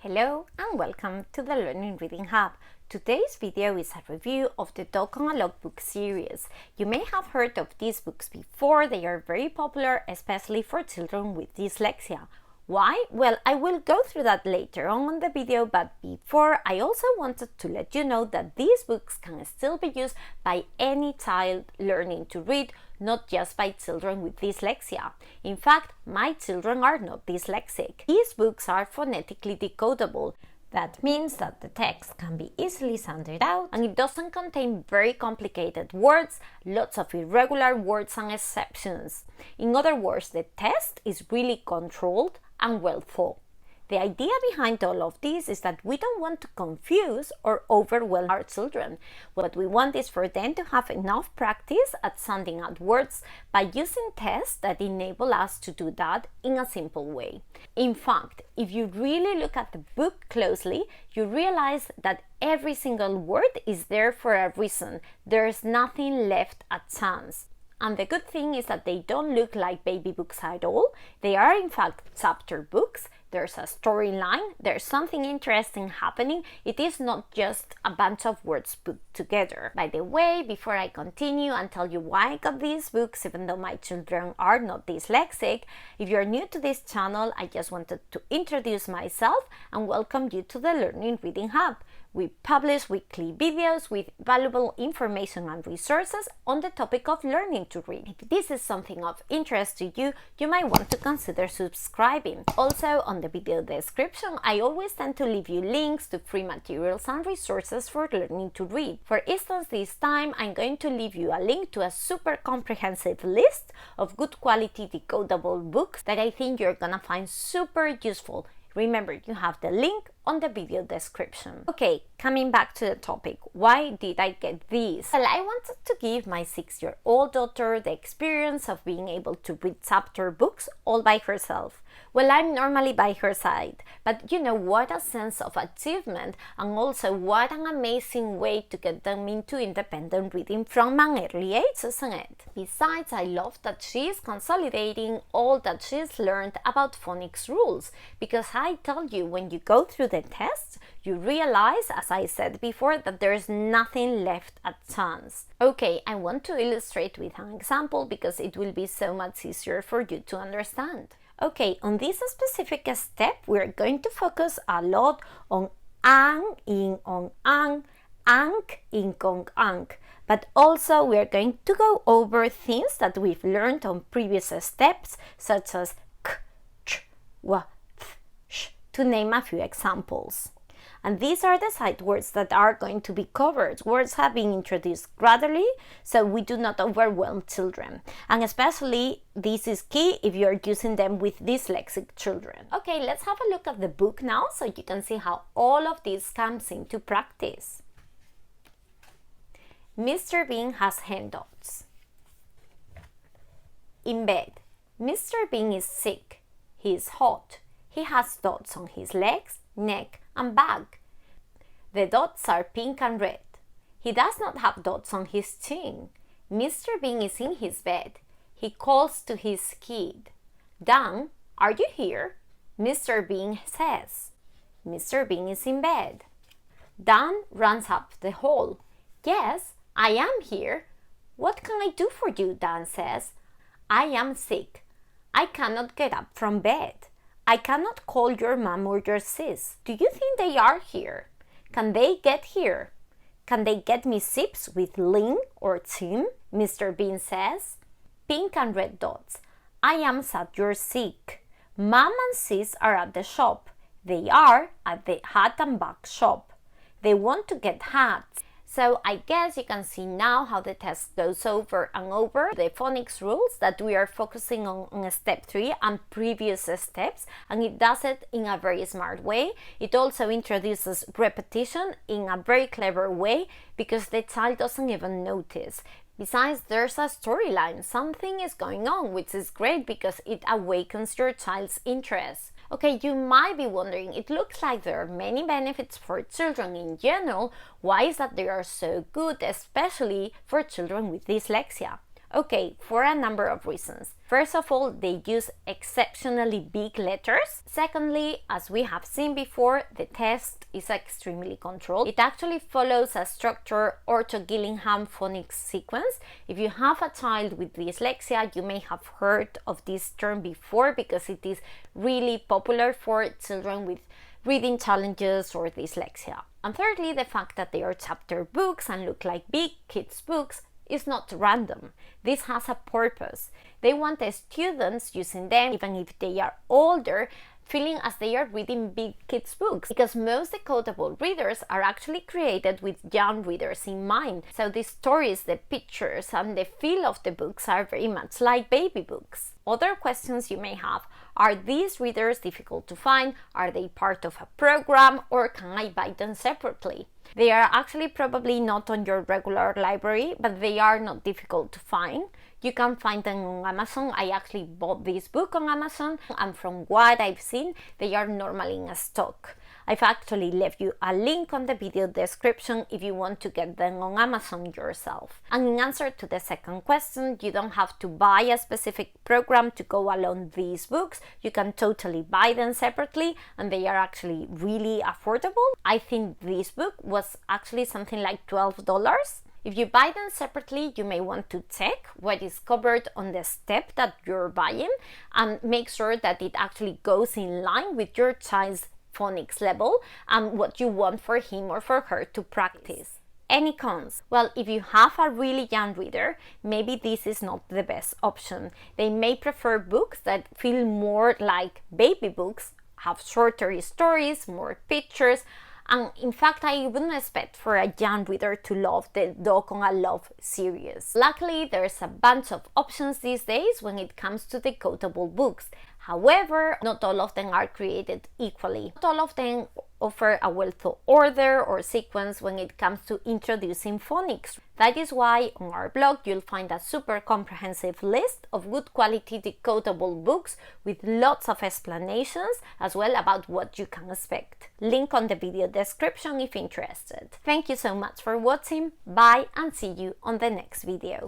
Hello and welcome to the Learning Reading Hub. Today's video is a review of the Dog on a Logbook series. You may have heard of these books before. They are very popular, especially for children with dyslexia. Why? Well, I will go through that later on in the video, but before, I also wanted to let you know that these books can still be used by any child learning to read, not just by children with dyslexia. In fact, my children are not dyslexic. These books are phonetically decodable. That means that the text can be easily sounded out and it doesn't contain very complicated words, lots of irregular words and exceptions. In other words, the text is really controlled and well thought. The idea behind all of this is that we don't want to confuse or overwhelm our children. What we want is for them to have enough practice at sounding out words by using tests that enable us to do that in a simple way. In fact, if you really look at the book closely, you realize that every single word is there for a reason. There's nothing left at chance. And the good thing is that they don't look like baby books at all. They are in fact chapter books. There's a storyline, there's something interesting happening. It is not just a bunch of words put together. By the way, before I continue and tell you why I got these books, even though my children are not dyslexic, if you're new to this channel, I just wanted to introduce myself and welcome you to the Learning Reading Hub. We publish weekly videos with valuable information and resources on the topic of learning to read. If this is something of interest to you, you might want to consider subscribing. Also, on the video description, I always tend to leave you links to free materials and resources for learning to read. For instance, this time I'm going to leave you a link to a super comprehensive list of good quality decodable books that I think you're gonna find super useful. Remember, you have the link on the video description. Okay, coming back to the topic, why did I get these? Well, I wanted to give my 6-year-old daughter the experience of being able to read chapter books all by herself. Well, I'm normally by her side, but you know what a sense of achievement and also what an amazing way to get them into independent reading from an early age, isn't it? Besides, I love that she is consolidating all that she's learned about phonics rules, because I tell you, when you go through the tests, you realize, as I said before, that there's nothing left at chance. Okay, I want to illustrate with an example because it will be so much easier for you to understand. Okay, on this specific step, we're going to focus a lot on ang, ing, on ang, ank, ing, on ank. But also we're going to go over things that we've learned on previous steps, such as k, ch, wa, th, sh, to name a few examples. And these are the sight words that are going to be covered. Words have been introduced gradually, so we do not overwhelm children. And especially, this is key if you're using them with dyslexic children. Okay, let's have a look at the book now so you can see how all of this comes into practice. Mr. Bean has hen dots. In bed, Mr. Bean is sick. He is hot. He has dots on his legs, neck, and back. The dots are pink and red. He does not have dots on his chin. Mr. Bean is in his bed. He calls to his kid. Dan, are you here? Mr. Bean says. Mr. Bean is in bed. Dan runs up the hall. Yes, I am here. What can I do for you? Dan says. I am sick. I cannot get up from bed. I cannot call your mom or your sis. Do you think they are here? Can they get here? Can they get me sips with Lynn or Tim? Mr. Bean says. Pink and red dots. I am sad you're sick. Mom and sis are at the shop. They are at the hat and bag shop. They want to get hats. So I guess you can see now how the test goes over and over the phonics rules that we are focusing on step 3 and previous steps, and it does it in a very smart way. It also introduces repetition in a very clever way because the child doesn't even notice. Besides, there's a storyline, something is going on, which is great because it awakens your child's interest. Okay, you might be wondering, it looks like there are many benefits for children in general. Why is that they are so good, especially for children with dyslexia? Okay, for a number of reasons. First of all, they use exceptionally big letters. Secondly, as we have seen before, the test is extremely controlled. It actually follows a structured Orto-Gillingham phonics sequence. If you have a child with dyslexia, you may have heard of this term before because it is really popular for children with reading challenges or dyslexia. And thirdly, the fact that they are chapter books and look like big kids' books is not random. This has a purpose. They want the students using them, even if they are older, feeling as they are reading big kids' books, because most decodable readers are actually created with young readers in mind. So the stories, the pictures, and the feel of the books are very much like baby books. Other questions you may have: are these readers difficult to find? Are they part of a program, or can I buy them separately? They are actually probably not on your regular library, but they are not difficult to find. You can find them on Amazon. I actually bought this book on Amazon, and from what I've seen, they are normally in stock. I've actually left you a link on the video description if you want to get them on Amazon yourself. And in answer to the second question, you don't have to buy a specific program to go along these books. You can totally buy them separately, and they are actually really affordable. I think this book was actually something like $12. If you buy them separately, you may want to check what is covered on the step that you're buying and make sure that it actually goes in line with your child's phonics level and what you want for him or for her to practice. Any cons? Well, if you have a really young reader, maybe this is not the best option. They may prefer books that feel more like baby books, have shorter stories, more pictures, and in fact, I wouldn't expect for a young reader to love the Dog on a Love series. Luckily, there's a bunch of options these days when it comes to decodable books. However, not all of them are created equally. Not all of them offer a well-thought order or sequence when it comes to introducing phonics. That is why on our blog you'll find a super comprehensive list of good quality decodable books with lots of explanations as well about what you can expect. Link on the video description if interested. Thank you so much for watching. Bye and see you on the next video.